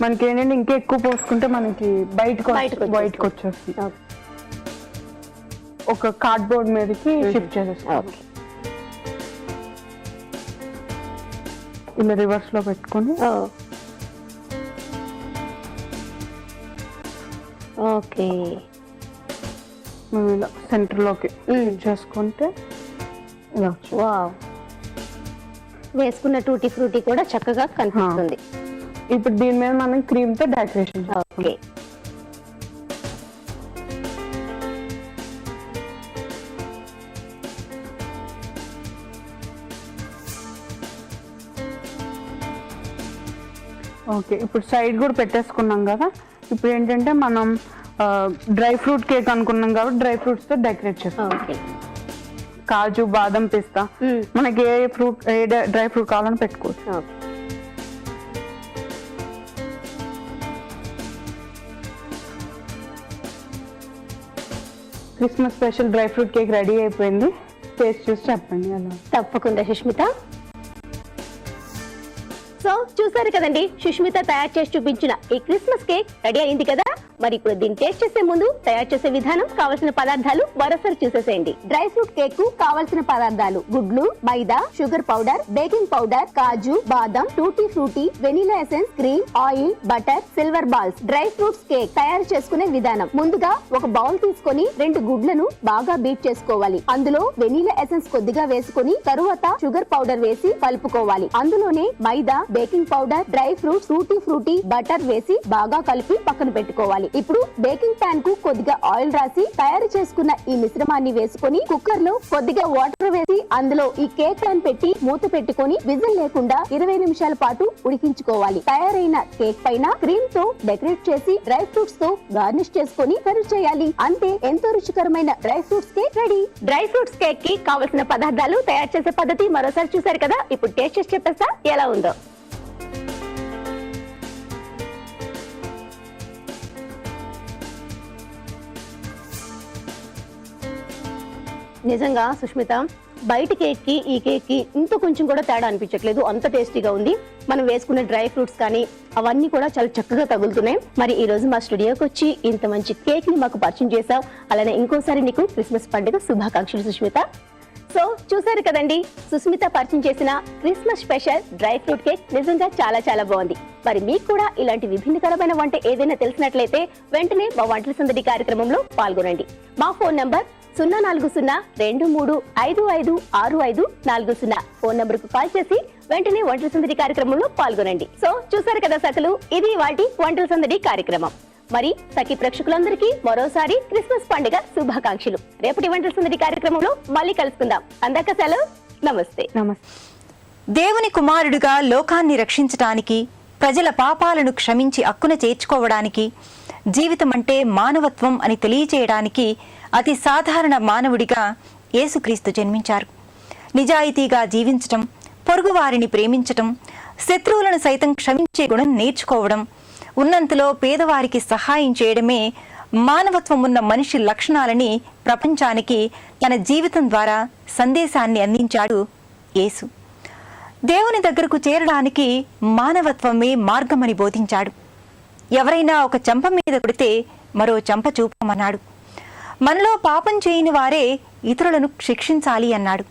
మనకి ఏంటంటే ఇంకా ఎక్కువ పోసుకుంటే మనకి బయటకు వచ్చేస్తుంది. ఒక కార్డ్బోర్డ్ మీదకి షిఫ్ట్ చేసేస్తాం. ఇలా రివర్స్ లో పెట్టుకొని ఓకే మనం ఇలా సెంటర్ లోకి చేసుకుంటే ఇలా వావ్, వేసుకున్న టూటీ ఫ్రూటీ కూడా చక్కగా కనిపిస్తుంది. ఇప్పుడు దీని మీద మనం క్రీమ్ తో డెకరేషన్. ఓకే. ఓకే, ఇప్పుడు సైడ్ కూడా పెట్టేసుకున్నాం కదా. ఇప్పుడు ఏంటంటే మనం డ్రై ఫ్రూట్ కేక్ అనుకున్నాం కాబట్టి డ్రై ఫ్రూట్స్ తో డెకరేట్ చేస్తాం. ఓకే. కాజు, బాదం, పిస్తా, మనకి ఏ డ్రై ఫ్రూట్ కావాలని పెట్టుకోవచ్చు. Christmas special dry fruit cake ready అయిపోయింది. టేస్ట్ చూసి చెప్పండి ఎలా. తప్పకుండా సుష్మిత. సో చూసారు కదండి, సుష్మిత తయారు చేసి చూపించిన ఈ క్రిస్మస్ కేక్ రెడీ అయింది కదా. మరి ఇప్పుడు దీన్ని టేస్ట్ చేసే ముందు తయారు చేసే విధానం, కావలసిన పదార్థాలు మరోసారి చూసేసేయండి. డ్రై ఫ్రూట్ కేక్ కు కావలసిన పదార్థాలు: గుడ్లు, మైదా, షుగర్ పౌడర్, బేకింగ్ పౌడర్, కాజు, బాదం, tutti frutti, vanilla essence, cream, oil, butter, silver balls. Dry fruits cake తయారు చేసుకునే విధానం: ముందుగా ఒక బౌల్ తీసుకొని 2 గుడ్లను బాగా బీట్ చేసుకోవాలి. అందులో వెనిలా ఎసెన్స్ కొద్దిగా వేసుకొని తరువాత షుగర్ పౌడర్ వేసి కలుపుకోవాలి. అందులోనే maida, baking powder, dry fruits, tutti frutti, butter వేసి బాగా కలిపి పక్కన పెట్టుకోవాలి. ఇప్పుడు బేకింగ్ పాన్ కు కొద్దిగా ఆయిల్ రాసి తయారు చేసుకున్న ఈ మిశ్రమాన్ని వేసుకొని కుక్కర్ లో కొద్దిగా వాటర్ వేసి అందులో ఈ కేక్ పాన్ పెట్టి మూత పెట్టుకొని విజిల్ లేకుండా 20 నిమిషాల పాటు ఉడికించుకోవాలి. తయారైన కేక్ పైన క్రీమ్ తో డెకరేట్ చేసి డ్రై ఫ్రూట్స్ తో గార్నిష్ చేసుకొని సర్వ్ చేయాలి. అంతే, ఎంతో రుచికరమైన dry fruits cake ready. Dry fruits cake కి కావలసిన పదార్థాలు, తయారు చేసే పద్ధతి మరోసారి చూసారు కదా. ఇప్పుడు టేస్ట్ చేసి చెప్పేస్తా ఎలా ఉందో. నిజంగా సుష్మిత, బయట కేక్ కి ఈ కేక్ కి ఇంత కొంచెం కూడా తేడా అనిపించట్లేదు. అంత టేస్టీగా ఉంది. మనం వేసుకునే డ్రై ఫ్రూట్స్ కానీ అవన్నీ కూడా చాలా చక్కగా తగులుతున్నాయి. మరి ఈ రోజు మా స్టూడియోకి వచ్చి ఇంత మంచి కేక్ ని మాకు పరిచయం చేసావు. అలానే ఇంకోసారి నీకు క్రిస్మస్ పండుగ శుభాకాంక్షలు సుష్మిత. సో చూసారు కదండి, సుస్మిత పరిచయం చేసిన Christmas special dry fruit cake నిజంగా చాలా చాలా బాగుంది. మరి మీకు కూడా ఇలాంటి విభిన్నకరమైన వంట ఏదైనా తెలిసినట్లయితే వెంటనే మా వంటల సందడి కార్యక్రమంలో పాల్గొనండి. మా ఫోన్ నంబర్ 04023556540 ఫోన్ నంబర్ కు కాల్ చేసి వెంటనే వంటల సందడి కార్యక్రమంలో పాల్గొనండి. సో చూసారు కదా సకలు, ఇది వాటి వంటల సందడి కార్యక్రమం. మరి సఖి ప్రేక్షకులందరికీ మరోసారి క్రిస్మస్ పండుగ శుభాకాంక్షలు. రేపటి వంటల సందడి కార్యక్రమంలో మళ్ళీ కలుసుకుందాం. అందాక సెలవు. నమస్తే. దేవుని కుమారుడిగా లోకాన్ని రక్షించటానికి, ప్రజల పాపాలను క్షమించి అక్కున చేర్చుకోవడానికి, జీవితం అంటే మానవత్వం అని తెలియచేయడానికి అతి సాధారణ మానవుడిగా యేసుక్రీస్తు జన్మించారు. నిజాయితీగా జీవించటం, పొరుగు వారిని ప్రేమించటం, శత్రువులను సైతం క్షమించే గుణం నేర్చుకోవడం, ఉన్నంతలో పేదవారికి సహాయం చేయడమే మానవత్వం ఉన్న మనిషి లక్షణాలని ప్రపంచానికి తన జీవితం ద్వారా సందేశాన్ని అందించాడు యేసు. దేవుని దగ్గరకు చేరడానికి మానవత్వమే మార్గమని బోధించాడు. ఎవరైనా ఒక చెంప మీద కొడితే మరో చెంప చూపమన్నాడు. మనలో పాపం చేయని వారే ఇతరులను శిక్షించాలి అన్నాడు.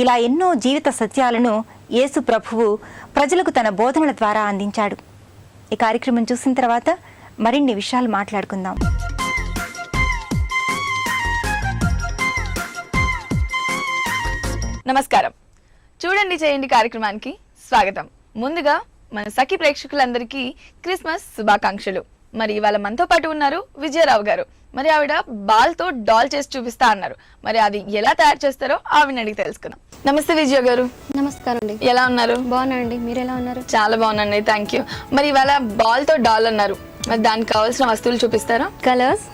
ఇలా ఎన్నో జీవిత సత్యాలను యేసు ప్రభువు ప్రజలకు తన బోధనల ద్వారా అందించాడు. ఈ కార్యక్రమం చూసిన తర్వాత మరిన్ని విషయాలు మాట్లాడుకుందాం. నమస్కారం. చూడండి చేయండి కార్యక్రమానికి స్వాగతం. ముందుగా మన సఖి ప్రేక్షకులందరికీ క్రిస్మస్ శుభాకాంక్షలు. మరి ఇవాళ మనతో పాటు ఉన్నారు విజయరావు గారు. మరి ఆవిడ బాల్తో డాల్ చేసి చూపిస్తా అన్నారు. మరి అది ఎలా తయారు చేస్తారో ఆవిడని అడిగి తెలుసుకుందాం. నమస్తే విజయ గారు. నమస్కారం అండి. ఎలా ఉన్నారు? బాగున్నానండి. మీరు ఎలా ఉన్నారు? చాలా బాగున్నాండి, థ్యాంక్ యూ. మరి ఇవాళ బాల్తో డాల్ అన్నారు, మరి దానికి కావాల్సిన వస్తువులు చూపిస్తారా? Colours,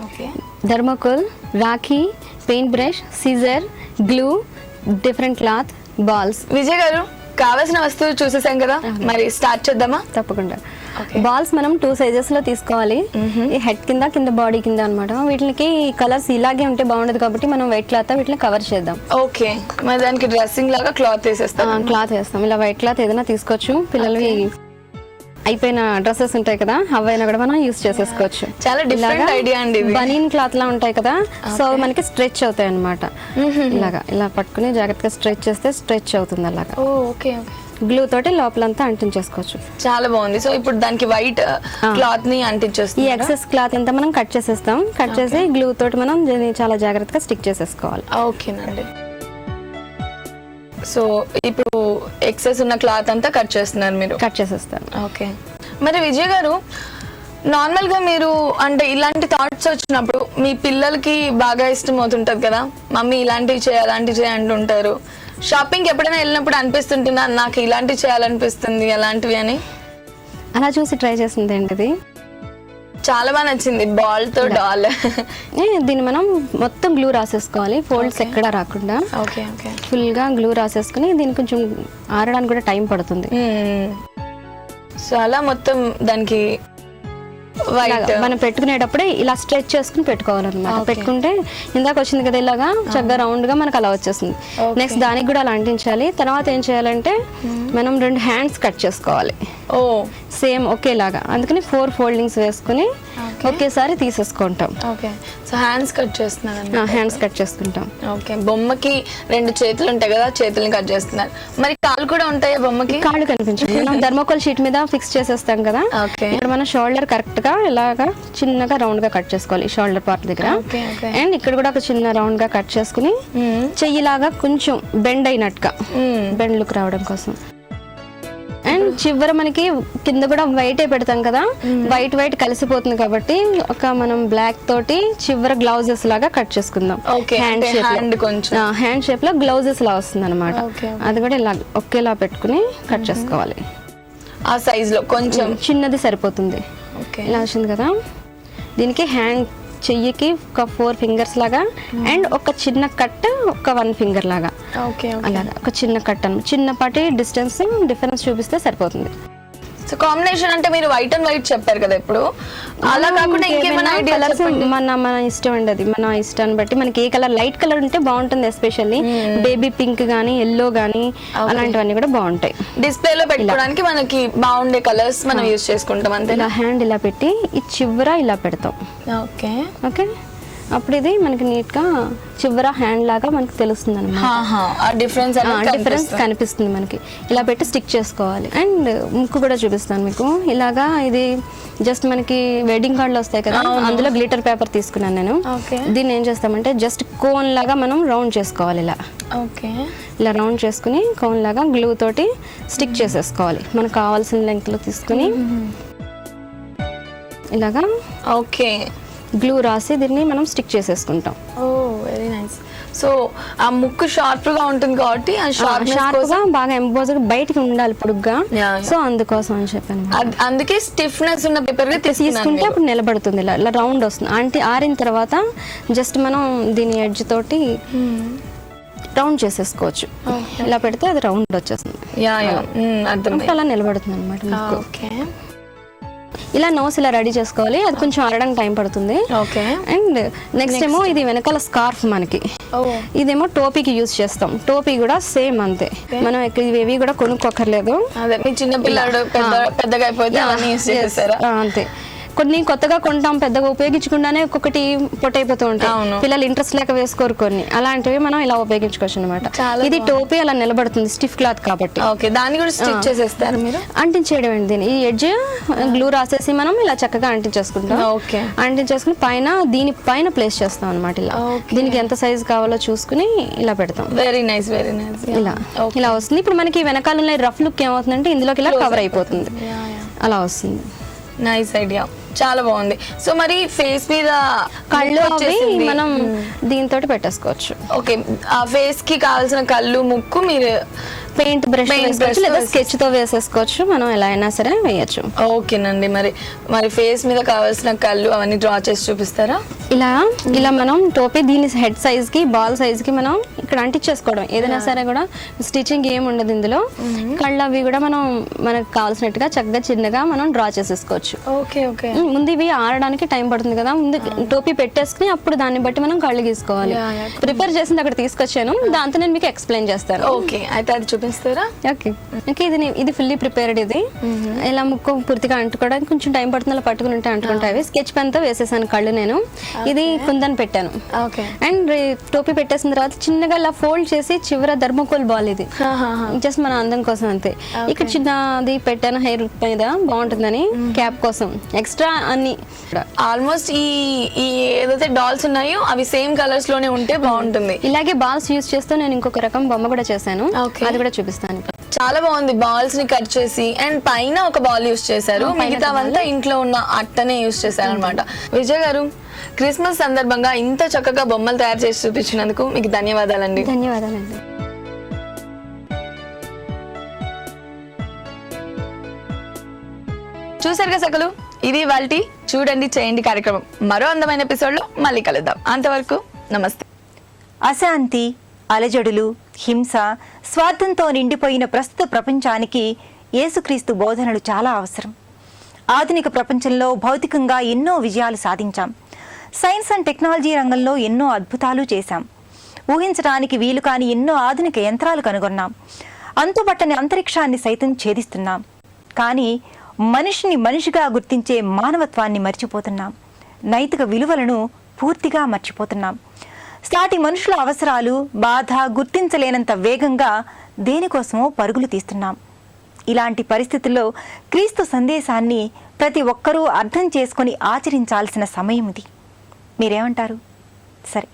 okay, thermocol, rakhi, paint brush, scissor, glue, different cloth, balls. Vijay గారు, కావాల్సిన వస్తువులు చూసేసాం కదా, మరి స్టార్ట్ చేద్దామా? తప్పకుండా. బాల్స్ మనం 2 సైజెస్ లో తీసుకోవాలి. ఈ హెడ్ కింద బాడీ కింద అన్నమాట. వీటికి కలర్స్ ఇలాగే ఉంటే బాగుండదు కాబట్టి మనం వైట్ క్లాత్ వీటిని కవర్ చేద్దాం. ఓకే, మరి దానికి డ్రెస్సింగ్ లాగా క్లాత్ వేసేస్తాం. క్లాత్ వేస్తాం. ఇలా వైట్ క్లాత్ ఏదైనా తీసుకోవచ్చు. పిల్లలవి అయిపోయిన డ్రెస్సెస్ ఉంటాయి కదా, అవైనా కూడా మనం యూస్ చేసేసుకోవచ్చు. చాలా డిఫరెంట్ ఐడియా అండి. బనీన్ క్లాత్ లా ఉంటాయి కదా, సో మనకి స్ట్రెచ్ అవుతాయి అన్నమాట. ఇలాగా ఇలా పట్టుకుని జాగ్రత్తగా స్ట్రెచ్ చేస్తే స్ట్రెచ్ అవుతుంది. అలాగా ఓకే, గ్లూ తోటి లోపలంతా అంటించేసుకోవచ్చు. చాలా బాగుంది. సో ఇప్పుడు దానికి వైట్ క్లాత్ ని అంటించేస్తాం. ఈ ఎక్సెస్ క్లాత్ అంతా మనం కట్ చేసేస్తాం. కట్ చేసి గ్లూ తోటి మనం దీన్ని చాలా జాగ్రత్తగా స్టిక్ చేసేసుకోవాలి. ఓకేనండి. సో ఇప్పుడు ఎక్సెస్ ఉన్న క్లాత్ అంతా కట్ చేస్తున్నారు మీరు? కట్ చేసేస్తాను. ఓకే. మరి విజయ్ గారు, నార్మల్ గా మీరు అంటే ఇలాంటి థాట్స్ వచ్చినప్పుడు మీ పిల్లలకి బాగా ఇష్టం అవుతుంటది కదా, మమ్మీ ఇలాంటివి చేయి అలాంటివి చేయి అంటుంటారు. షాపింగ్ ఎప్పుడైనా వెళ్ళినప్పుడు అనిపిస్తుంటుందా నాకు ఇలాంటివి చేయాలనిపిస్తుంది అలాంటివి అని? అలా చూసి ట్రై చేసింది ఏంటిది, చాలా బాగా నచ్చింది. బాల్ తో డాల్. దీన్ని మనం మొత్తం గ్లూ రాసేసుకోవాలి, ఫోల్డ్స్ ఎక్కడ రాకుండా. ఓకే ఓకే, ఫుల్ గా గ్లూ రాసేసుకుని దీన్ని కొంచెం ఆరడానికి కూడా టైం పడుతుంది. సో అలా మొత్తం దానికి మనం పెట్టుకునేటప్పుడే ఇలా స్ట్రెచ్ చేసుకుని పెట్టుకోవాలన్నమాట. పెట్టుకుంటే ఇందాక వచ్చింది కదా ఇలాగా చక్కగా రౌండ్ గా మనకు అలా వచ్చేస్తుంది. నెక్స్ట్ దానికి కూడా అలా అంటించాలి. తర్వాత ఏం చేయాలంటే మనం 2 హ్యాండ్స్ కట్ చేసుకోవాలి. ఓ సేమ్ ఒకేలాగా. అందుకని 4 ఫోల్డింగ్స్ వేసుకుని ఒకేసారి తీసేసుకుంటాం. ఓకే, సో హ్యాండ్స్ కట్ చేస్తున్నారు. హ్యాండ్స్ కట్ చేసుకుంటాం. ఓకే, బొమ్మకి 2 చేతులు ఉంటాయి కదా, చేతుల్ని కట్ చేస్తున్నారు. మరి కాళ్ళు కూడా ఉంటాయా బొమ్మకి? కాళ్ళు కనిపించండి. మనం థర్మోకోల్ షీట్ మీద ఫిక్స్ చేసేస్తాం కదా, ఇక్కడ మన షోల్డర్ కరెక్ట్ గా ఇలాగా చిన్నగా రౌండ్ గా కట్ చేసుకోవాలి షోల్డర్ పార్ట్ దగ్గర. అండ్ ఇక్కడ కూడా ఒక చిన్న రౌండ్ గా కట్ చేసుకుని చెయ్యిలాగా కొంచెం బెండ్ అయినట్టుగా, బెండ్ లుక్ రావడం కోసం. అండ్ చివర మనకి కింద కూడా వైటే పెడతాం కదా, వైట్ కలిసిపోతుంది కాబట్టి ఒక మనం బ్లాక్ తోటి చివర గ్లౌజెస్ లాగా కట్ చేసుకుందాం. హ్యాండ్ షేప్ లో గ్లౌజెస్ లా వస్తుంది అనమాట. అది కూడా ఇలా ఒకేలా పెట్టుకుని కట్ చేసుకోవాలి. ఆ సైజ్ లో కొంచెం చిన్నది సరిపోతుంది. ఇలా వచ్చింది కదా, దీనికి హ్యాండ్ చెయ్యికి ఒక 4 ఫింగర్స్ లాగా అండ్ ఒక చిన్న కట్ ఒక 1 ఫింగర్ లాగా, అలాగా ఒక చిన్న కట్ అని చిన్నపాటి డిఫరెన్స్ చూపిస్తే సరిపోతుంది. సో కాంబినేషన్ అంటే మీరు వైట్ అండ్ వైట్ చెప్పారు కదా, ఇప్పుడు అలా కాకుండా ఇంకేమైనా కలర్స్ మన ఇష్టం అండి. అది మన ఇష్టాన్ని బట్టి మనకి ఏ కలర్, లైట్ కలర్ ఉంటే బాగుంటుంది. ఎస్పెషల్లీ బేబీ పింక్ గానీ ఎల్లో గానీ అలాంటివన్నీ కూడా బాగుంటాయి. డిస్ప్లే లో పెట్టుకోవడానికి మనకి బాగుండే కలర్స్ మనం యూజ్ చేసుకుంటాం అంతే. ఇలా హ్యాండ్ ఇలా పెట్టి ఈ చివర ఇలా పెడతాం. ఓకే ఓకే, అప్పుడు ఇది మనకి నీట్ గా చివర హ్యాండ్ లాగా మనకి తెలుస్తుంది అనమాట. డిఫరెన్స్ కనిపిస్తుంది మనకి. ఇలా పెట్టి స్టిక్ చేసుకోవాలి. అండ్ ముక్కు కూడా చూపిస్తాను మీకు. ఇలాగా ఇది జస్ట్ మనకి వెడ్డింగ్ కార్డులు వస్తాయి కదా, అందులో గ్లిటర్ పేపర్ తీసుకున్నాను నేను. దీన్ని ఏం చేస్తామంటే జస్ట్ కోన్ లాగా మనం రౌండ్ చేసుకోవాలి. ఇలా ఇలా రౌండ్ చేసుకుని కోన్ లాగా గ్లూ తోటి స్టిక్ చేసేసుకోవాలి. మనకు కావాల్సిన లెంగ్త్ లో తీసుకుని ఇలాగా ఓకే గ్లూ రాసి దీన్ని మనం స్టిక్ చేసేసుకుంటాం. ఓ వెరీ నైస్. సో ఆ ముక్కు షార్ప్ గా ఉంటుంది కాబట్టి షార్ప్ గా బాగా ఎంబోజ్డ్ బయటికి ఉండాలి పొడుగ్గా. సో అందుకోసం అని చెప్పాను. అందుకే స్టిఫ్నెస్ ఉన్న పేపర్ తీసుకుంటే అప్పుడు నిలబడుతుంది. ఇలా రౌండ్ వస్తుంది. అంటే ఆరిన తర్వాత జస్ట్ మనం దీని ఎడ్జ్ తోటి రౌండ్ చేసేసుకోవచ్చు. ఇలా పెడితే అది రౌండ్ వచ్చేస్తుంది, అర్థం. అప్పుడు అలా నిలబడుతుంది అనమాట. ఓకే, ఇలా నోస్ ఇలా రెడీ చేసుకోవాలి. అది కొంచెం ఆరడానికి టైం పడుతుంది. ఓకే. అండ్ నెక్స్ట్ ఏమో ఇది వెనకాల స్కార్ఫ్ మనకి, ఇదేమో టోపీకి యూజ్ చేస్తాం. టోపీ కూడా సేమ్ అంతే, మనం ఇవేవి కూడా కొనుక్కోకర్లేదు. అదే మీ చిన్న పిల్లాడు పెద్దగా అయిపోతే అవన్నీ యూస్ చేస్తారా? అంతే. కొన్ని కొత్తగా కొంటాం, పెద్దగా ఉపయోగించకుండానే ఒక్కొక్కటి పొట్టయిపోతూ ఉంటాయి. పిల్లలు ఇంట్రెస్ట్ లేక వేసుకోరు కొన్ని, అలాంటివి మనం ఇలా ఉపయోగించుకోవచ్చు అనమాట. ఇది టోపీ అలా నిలబడుతుంది, స్టిఫ్ క్లాత్ కాబట్టి. ఓకే, దాన్ని కూడా స్టిచ్ చేసేస్తారు మీరు? అంటించేయడం అండి. దీన్ని ఈ ఎడ్జ్ గ్లూ రాసేసి మనం ఇలా చక్కగా అంటించేసుకుంటాం. ఓకే, అంటించేసుకుని పైన దీని పైన ప్లేస్ చేస్తాం అనమాట. ఇలా దీనికి ఎంత సైజ్ కావాలో చూసుకుని ఇలా పెడతాం. Very nice, very nice. ఇలా వస్తుంది. ఇప్పుడు మనకి వెనకాల రఫ్ లుక్ ఏమవుతుందంటే ఇందులోకి ఇలా కవర్ అయిపోతుంది, అలా వస్తుంది. నైస్ ఐడియా, చాలా బాగుంది. సో మరి ఫేస్ మీద కళ్ళు అవి మనం దీంతో పెట్టేసుకోవచ్చు. ఓకే, ఆ ఫేస్ కి కావాల్సిన కళ్ళు, ముక్కు మీరు పెయింట్ బ్రష్ లేదా స్కెచ్ తో వేసేసుకోవచ్చు, మనం ఎలా అయినా సరే వేయచ్చు. ఓకేనండి. మరి ఫేస్ మీద కావాల్సిన కళ్ళు అవన్నీ డ్రా చేసి చూపిస్తారా? ఇలా మనం టోపీ దీని హెడ్ సైజ్ కి బాల్ సైజ్ కి మనం ఇక్కడ అంటించేసుకోవడం. ఏదైనా సరే కూడా స్టిచింగ్ ఏమి ఉండదు ఇందులో. కళ్ళు అవి కూడా మనం మనకు కావాల్సినట్టుగా చక్కగా చిన్నగా మనం డ్రా చేసేసుకోవచ్చు. Okay, okay. ముందు ఇవి ఆరడానికి టైం పడుతుంది కదా, ముందు టోపీ పెట్టేసుకుని అప్పుడు దాన్ని బట్టి మనం కళ్ళు గీసుకోవాలి. ప్రిపేర్ చేసింది అక్కడ తీసుకొచ్చాను, దాంతో నేను మీకు ఎక్స్ప్లెయిన్ చేస్తాను. ఓకే, అయితే అది చూపిస్తారా? ఓకే. ఇది ఫుల్లీ ప్రిపేర్డ్. ఇది ఇలా ముక్కు పూర్తిగా అంటుకోవడానికి కొంచెం టైం పడుతుంది, అలా పట్టుకుని ఉంటే అంటుకుంటాయి. స్కెచ్ పెన్ తో వేసేసాను కళ్ళు నేను. ఇది కుందన్ పెట్టాను. అండ్ టోపీ పెట్టేసిన తర్వాత చిన్నగా ఇలా ఫోల్డ్ చేసి చివర ధర్మకోల్ బాల్, ఇది జస్ట్ మన అందం కోసం అంతే. ఇక్కడ చిన్నది పెట్టాను హెయిర్ మీద బాగుంటుందని, క్యాప్ కోసం ఎక్స్ట్రా అన్ని. ఆల్మోస్ట్ ఈ ఏదైతే డాల్స్ ఉన్నాయో అవి సేమ్ కలర్స్ లోనే ఉంటే బాగుంటుంది. ఇలాగే బాల్స్ యూజ్ చేస్తూ నేను ఇంకొక రకం బొమ్మ కూడా చేశాను, అది కూడా చూపిస్తాను. చాలా బాగుంది. బాల్స్ ని కట్ చేసి అండ్ పైన ఒక బాల్ యూస్ చేశారు, మిగతావంతా ఇంట్లో ఉన్న అట్టనే యూస్ చేశారు అనమాట. విజయ్ గారు, క్రిస్మస్ సందర్భంగా ఇంత చక్కగా బొమ్మలు తయారు చేసి చూపించినందుకు మీకు ధన్యవాదాలండి. ధన్యవాదాలండి. చూసారుగా సకలు, ఇది వాళ్ళటి చూడండి చేయండి కార్యక్రమం. మరో అందమైన ఎపిసోడ్ లో మళ్ళీ కలుద్దాం. అంతవరకు నమస్తే. అశాంతి, అలజడులు, హింస, స్వార్థంతో నిండిపోయిన ప్రస్తుత ప్రపంచానికి యేసుక్రీస్తు బోధనలు చాలా అవసరం. ఆధునిక ప్రపంచంలో భౌతికంగా ఎన్నో విజయాలు సాధించాం. సైన్స్ అండ్ టెక్నాలజీ రంగంలో ఎన్నో అద్భుతాలు చేశాం. ఊహించడానికి వీలు కాని ఎన్నో ఆధునిక యంత్రాలు కనుగొన్నాం. అంతుబట్టని అంతరిక్షాన్ని సైతం ఛేదిస్తున్నాం. కానీ మనిషిని మనిషిగా గుర్తించే మానవత్వాన్ని మర్చిపోతున్నాం. నైతిక విలువలను పూర్తిగా మర్చిపోతున్నాం. సాటి మనుషుల అవసరాలు, బాధ గుర్తించలేనంత వేగంగా దేనికోసమో పరుగులు తీస్తున్నాం. ఇలాంటి పరిస్థితుల్లో క్రీస్తు సందేశాన్ని ప్రతి ఒక్కరూ అర్థం చేసుకొని ఆచరించాల్సిన సమయం ఇది. మీరేమంటారు? సరే,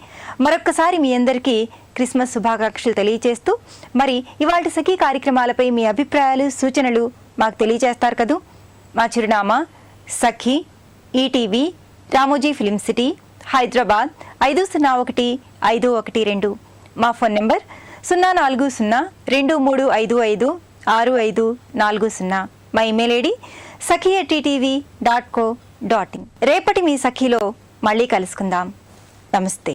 మరొక్కసారి మీ అందరికీ క్రిస్మస్ శుభాకాంక్షలు తెలియజేస్తూ, మరి ఇవాళ సఖీ కార్యక్రమాలపై మీ అభిప్రాయాలు, సూచనలు మాకు తెలియజేస్తారు కదూ. మా చిరునామా Sakhi, ETV, Ramoji film city, Hyderabad 501512. మా ఫోన్ నెంబర్ 0402355640. మా ఇమెయిల్ ఐడి sakhi@ttv.co.in. రేపటి మీ సఖీలో మళ్ళీ కలుసుకుందాం. నమస్తే.